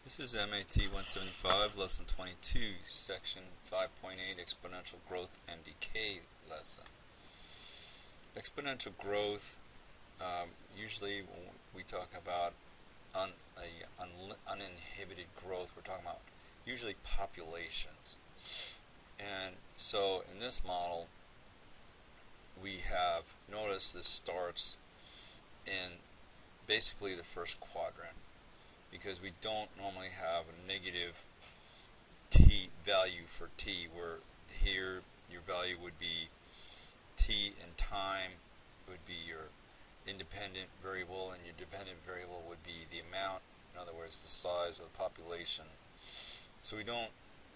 This is MAT 175, Lesson 22, Section 5.8, Exponential Growth and Decay lesson. Exponential growth, usually when we talk about uninhibited growth, we're talking about usually populations. And so in this model, we have, notice this starts in basically the first quadrant, because we don't normally have a negative t value for t, where here your value would be t in time would be your independent variable, and your dependent variable would be the amount, in other words the size of the population. So we don't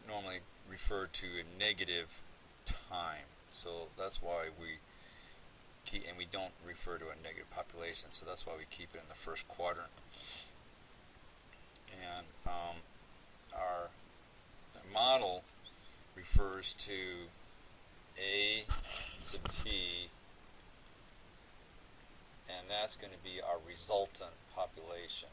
normally refer to a negative time, so that's why we don't refer to a negative population, so that's why we keep it in the first quadrant. And our model refers to A sub t, and that's going to be our resultant population.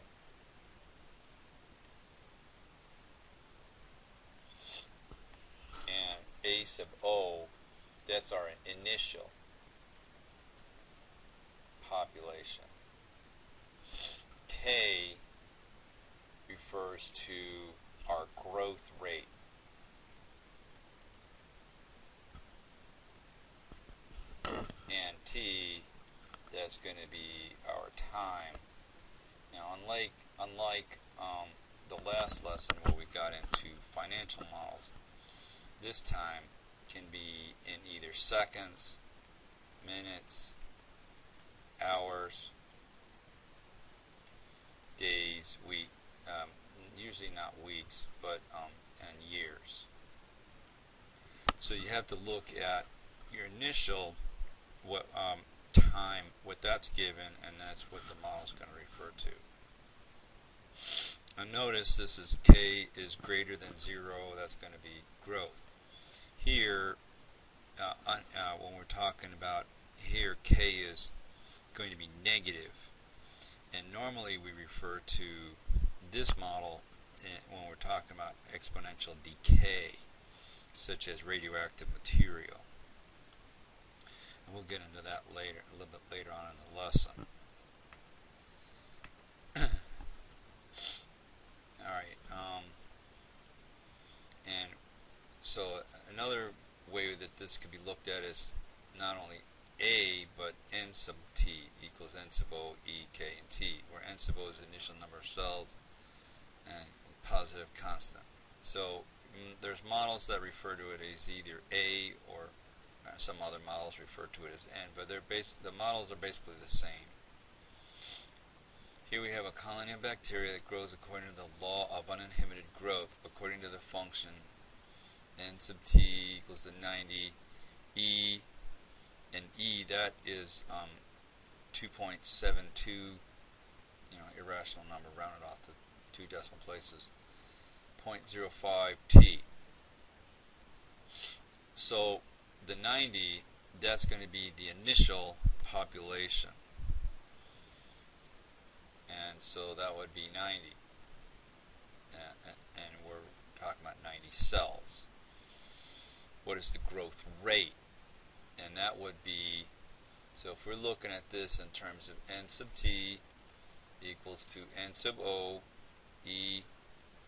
And A sub O, that's our initial population. K refers to our growth rate. And T, that's going to be our time. Now, unlike the last lesson where we got into financial models, this time can be in either seconds, minutes, hours, days, week, usually not weeks, but and years. So you have to look at your initial time, what that's given, and that's what the model is going to refer to. And notice this is k is greater than 0, that's going to be growth. Here, when we're talking about here, k is going to be negative. And normally we refer to this model when we're talking about exponential decay, such as radioactive material. And we'll get into that later, a little bit later on in the lesson. Alright, and so another way that this could be looked at is not only A, but n sub t equals n sub O, E, K, and T, where n sub O is the initial number of cells and positive constant. So there's models that refer to it as either A, or some other models refer to it as n, but the models are basically the same. Here we have a colony of bacteria that grows according to the law of uninhibited growth, according to the function n sub t equals to 90 E, and E, that is 2.72, irrational number rounded off to 2 decimal places, 0.05 T. So the 90, that's going to be the initial population. And so that would be 90. And we're talking about 90 cells. What is the growth rate? And that would be, so if we're looking at this in terms of n sub t equals to n sub O, E,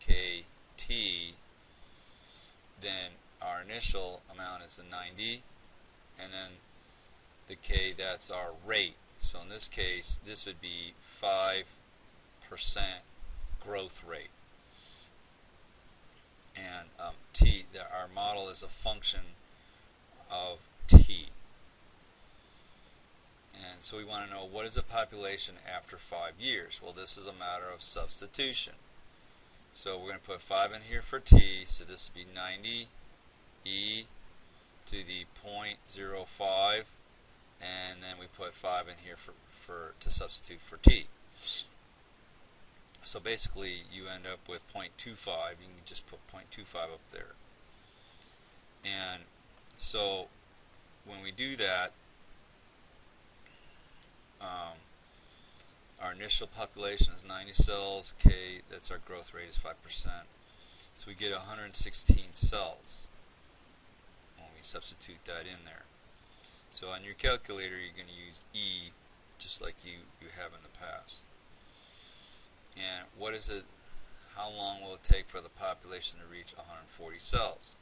K, T, then our initial amount is the 90, and then the K, that's our rate. So in this case, this would be 5% growth rate. And T, our model is a function of T. And so we want to know, what is the population after 5 years? Well, this is a matter of substitution. So we're going to put 5 in here for T, so this would be 90 E to the 0.05, and then we put 5 in here to substitute for T. So basically you end up with 0.25. You can just put 0.25 up there. And so when we do that, our initial population is 90 cells. K, that's our growth rate, is 5%. So we get 116 cells when we substitute that in there. So on your calculator, you're going to use E, just like you have in the past. And what is it? How long will it take for the population to reach 140 cells?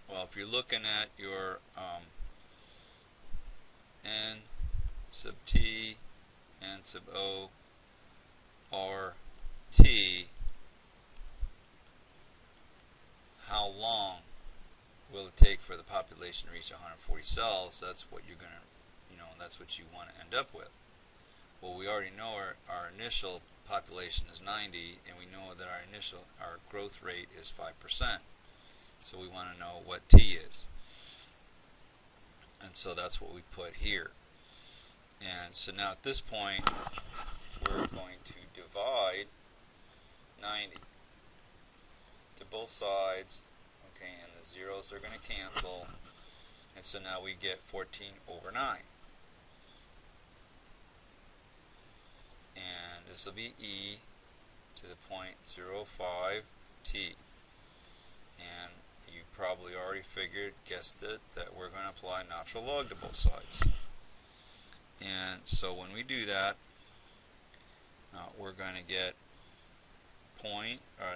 Well, if you're looking at your N sub T, N sub O, R, T, how long will it take for the population to reach 140 cells? That's what you're going to, that's what you want to end up with. Well, we already know our initial population is 90, and we know that our growth rate is 5%. So we want to know what T is. And so that's what we put here. And so now at this point, we're going to divide 90 to both sides. Okay, and the zeros are going to cancel. And so now we get 14 over 9. And this will be E to the 0.05 T. And you probably already guessed it, that we're going to apply natural log to both sides. And so when we do that, we're going to get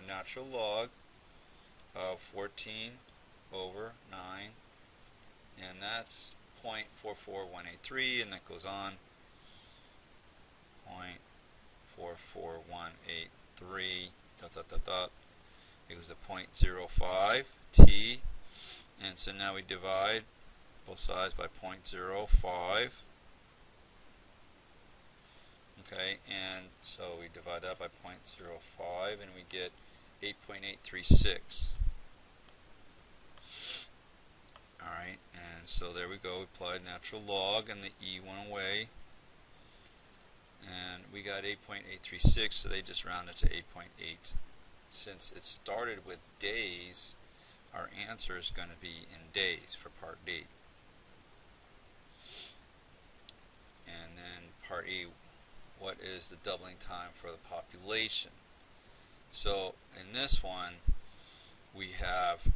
natural log of 14 over 9, and that's 0.44183, and that goes on 0.44183 equals to 0.05 T, and so now we divide both sides by 0.05. Okay, and so we divide that by 0.05, and we get 8.836. Alright, and so there we go. We applied natural log, and the E went away. And we got 8.836, so they just rounded to 8.8. Since it started with days, our answer is going to be in days for part D. And then part E, what is the doubling time for the population? So in this one, we have,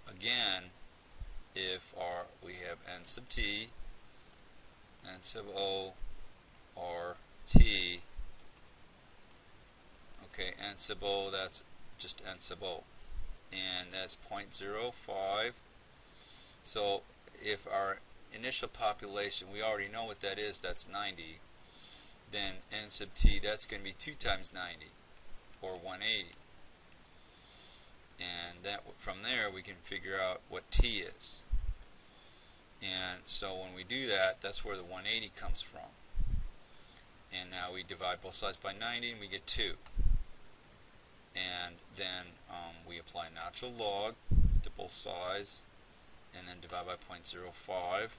again, if we have N sub T, N sub O, R, T, okay, N sub O, that's just N sub O, and that's 0.05. So if our initial population, we already know what that is, that's 90, then N sub T, that's going to be 2 times 90, or 180. And that, from there, we can figure out what T is. And so when we do that, that's where the 180 comes from. And now we divide both sides by 90, and we get 2. And then we apply natural log to both sides, and then divide by 0.05,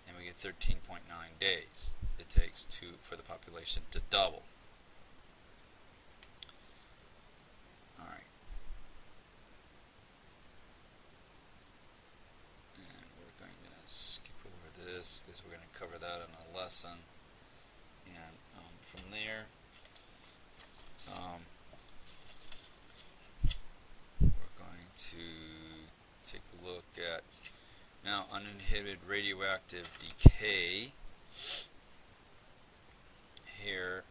and we get 13.9 days it takes for the population to double. Alright. And we're going to skip over this because we're going to cover that in a lesson. And from there, we're going to take a look at now uninhibited radioactive decay. Here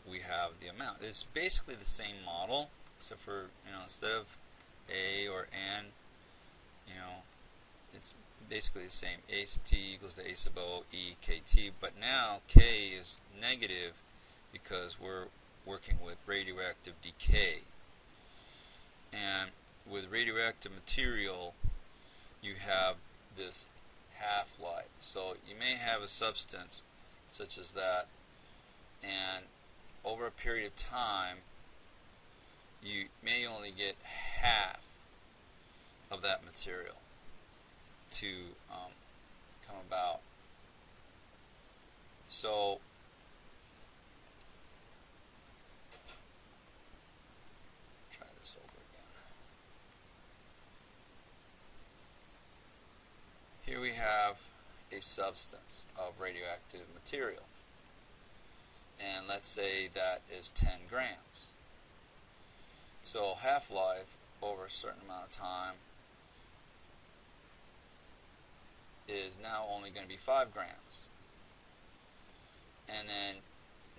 we have the amount. It's basically the same model, except for instead of A or N, it's basically the same. A sub T equals to A sub O E KT, but now K is negative because we're working with radioactive decay. And with radioactive material, you have this half-life. So you may have a substance such as that, and over a period of time, you may only get half of that material to come about. So try this over again. Here we have a substance of radioactive material. and let's say that is 10 grams. So half-life over a certain amount of time is now only going to be 5 grams. And then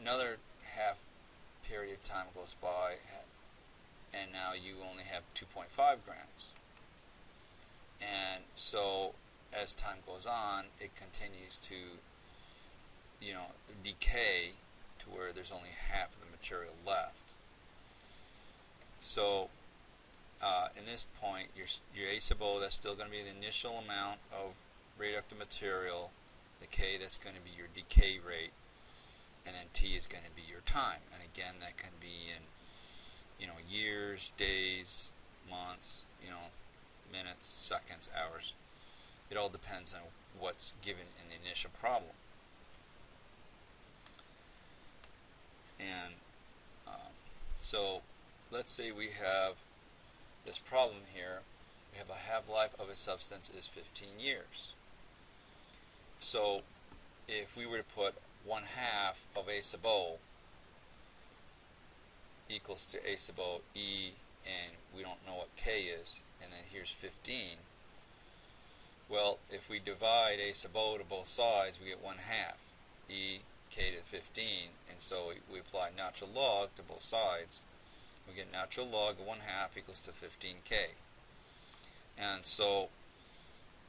another half period of time goes by, and now you only have 2.5 grams. And so as time goes on, it continues to, decay to where there's only half of the material left. So in this point, your A sub O, that's still going to be the initial amount of radioactive material. The K, that's going to be your decay rate, and then T is going to be your time. And again, that can be in years, days, months, minutes, seconds, hours. It all depends on what's given in the initial problem. And so let's say we have this problem here. We have a half-life of a substance is 15 years. So if we were to put 1/2 of A sub O equals to A sub O E, and we don't know what K is, and then here's 15. Well, if we divide A sub O to both sides, we get 1/2 E K to 15, and so we apply natural log to both sides. We get natural log of 1/2 equals to 15K. And so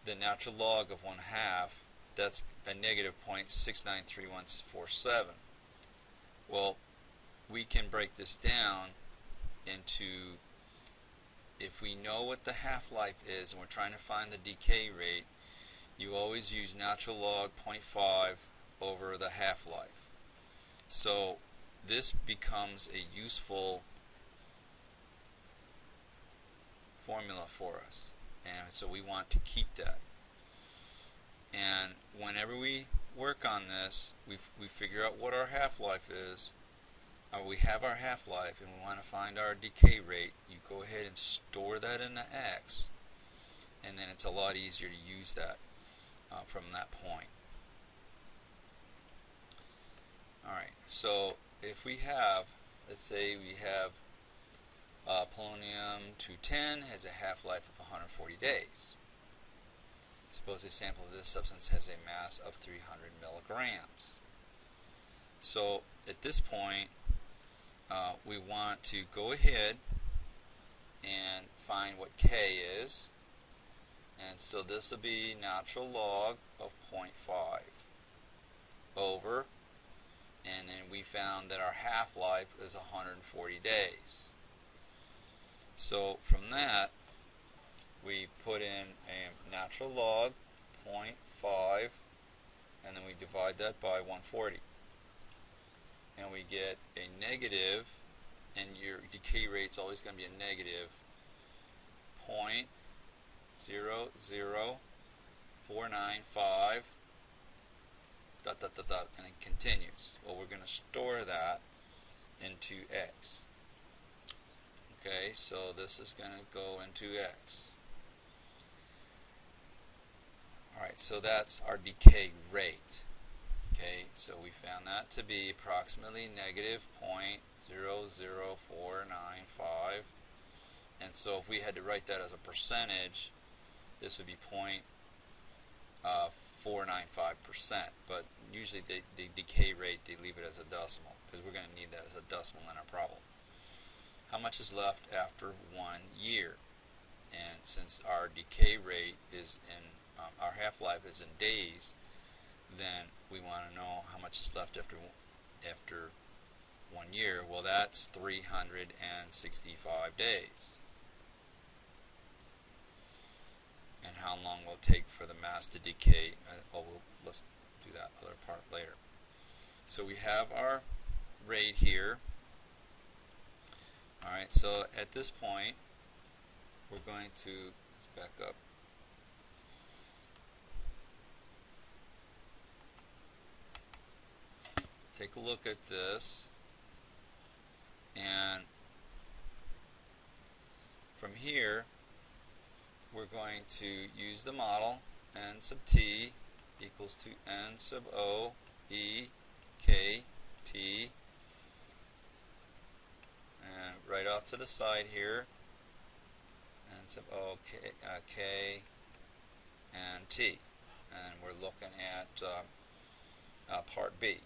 the natural log of 1/2, that's a negative 0.693147. Well, we can break this down into, if we know what the half-life is and we're trying to find the decay rate, you always use natural log 0.5 over the half-life. So this becomes a useful formula for us, and so we want to keep that. And whenever we work on this, we figure out what our half-life is, or we have our half-life and we want to find our decay rate. You go ahead and store that in the X, and then it's a lot easier to use that from that point. Alright, so if we have, let's say we have polonium-210 has a half-life of 140 days. Suppose a sample of this substance has a mass of 300 milligrams. So at this point, we want to go ahead and find what K is. And so this will be natural log of 0.5 over, and then we found that our half-life is 140 days. So from that, we put in a natural log 0.5, and then we divide that by 140. And we get a negative, and your decay rate's always going to be a negative 0.00495 ... and it continues. Well, we're going to store that into X. Okay, so this is going to go into X. Alright, so that's our decay rate. Okay, so we found that to be approximately negative 0.00495. And so if we had to write that as a percentage, this would be 0.495%. But usually the decay rate, they leave it as a decimal, because we're going to need that as a decimal in our problem. How much is left after 1 year? And since our decay rate is in, our half-life is in days, then we want to know how much is left after 1 year. Well, that's 365 days. And how long will it take for the mass to decay? Let's do that other part later. So we have our rate here. Alright, so at this point, we're going to, let's back up. Take a look at this, and from here, we're going to use the model n sub t equals to n sub o e k T, and right off to the side here, and sub O, K, and T. And we're looking at part B.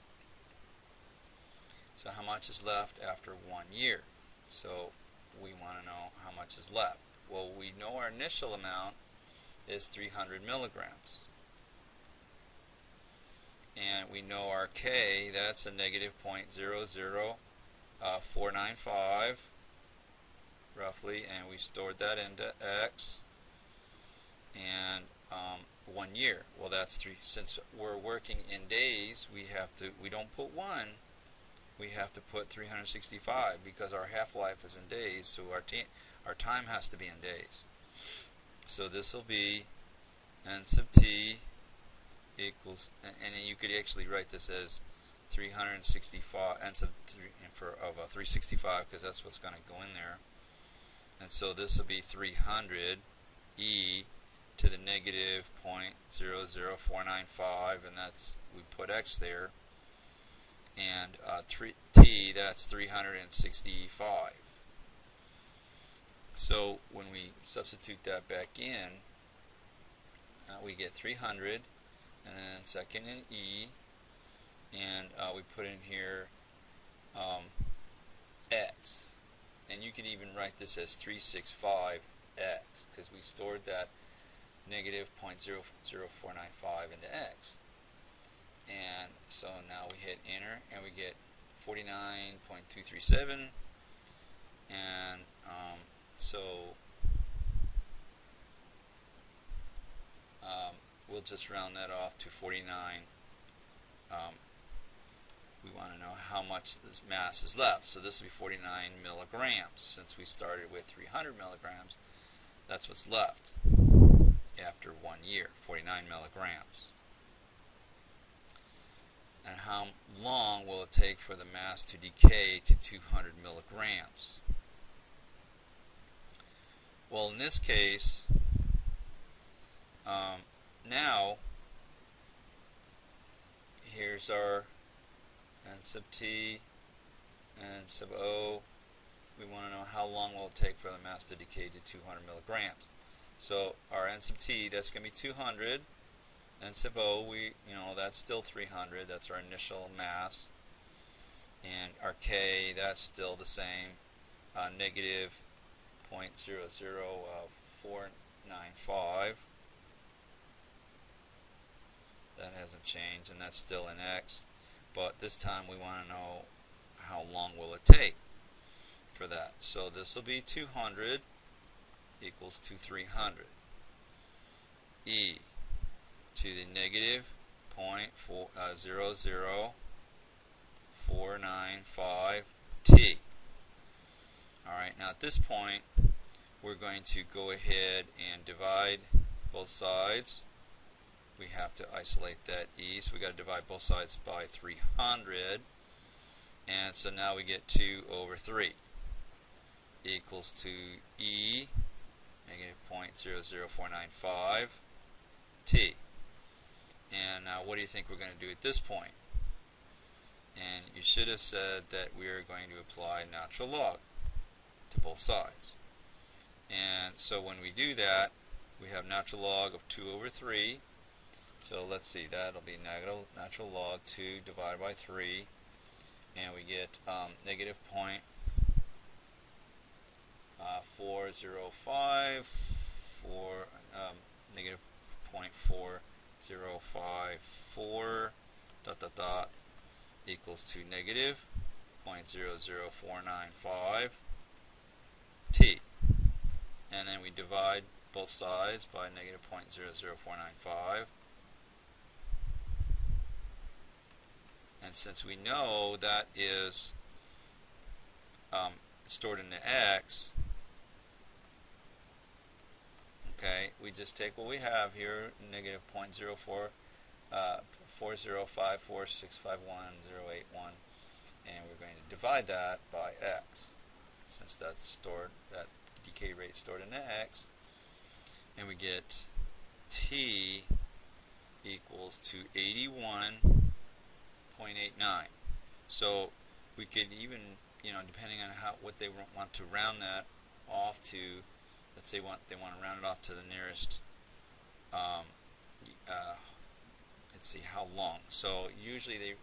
So how much is left after 1 year? So we want to know how much is left. Well, we know our initial amount is 300 milligrams. And we know our K, that's a negative 0.00495 roughly, and we stored that into X. And 1 year. Well, that's 3. Since we're working in days, we don't put 1. We have to put 365 because our half-life is in days, so our time has to be in days. So this will be N sub T equals, and you could actually write this as 365 N sub 3 of 365 because that's what's going to go in there. And so this will be 300 E to the negative 0.00495, and that's, we put X there. And T, that's 365. So when we substitute that back in, we get 300, and then second in E, and we put in here X. And you can even write this as 365X, because we stored that negative 0.00495 into X. And so now we hit enter, and we get 49.237, and so we'll just round that off to 49. We want to know how much this mass is left, so this will be 49 milligrams. Since we started with 300 milligrams, that's what's left after 1 year, 49 milligrams. And how long will it take for the mass to decay to 200 milligrams? Well, in this case, now, here's our N sub T, and sub O. We want to know how long will it take for the mass to decay to 200 milligrams. So our N sub T, that's going to be 200. N sub O, that's still 300. That's our initial mass. And our K, that's still the same, negative 0.00495. That hasn't changed, and that's still in X. But this time we want to know how long will it take for that. So this will be 200 equals to 300. E to the negative 0.00495 T. Alright, now at this point we're going to go ahead and divide both sides. We have to isolate that E, so we got to divide both sides by 300, and so now we get 2 over 3 equals to E, negative 0.00495 T. And now what do you think we're going to do at this point? And you should have said that we are going to apply natural log to both sides. And so when we do that, we have natural log of 2 over 3. So let's see, that'll be natural log 2 divided by 3, and we get negative 0.405, negative 0.4054 equals to negative 0.00495 T. And then we divide both sides by negative 0.00495. And since we know that is stored into X, okay, we just take what we have here, negative 0.04054651,081, and we're going to divide that by X, since that's stored, that decay rate stored into X, and we get T equals to 81.89. So we could even, depending on what they want to round that off to, let's say they want to round it off to the nearest, let's see how long. So usually they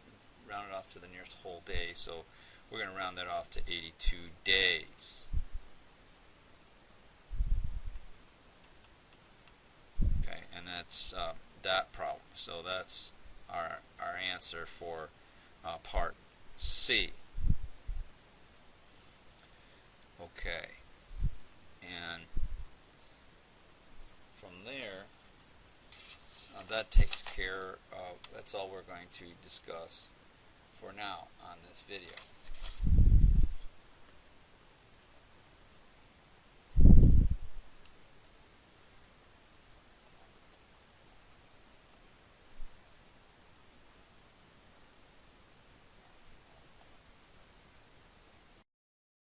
round it off to the nearest whole day. So we're going to round that off to 82 days. Okay, and that's that problem. So that's our answer for part C. Okay, and from there, that takes care of, that's all we're going to discuss for now on this video.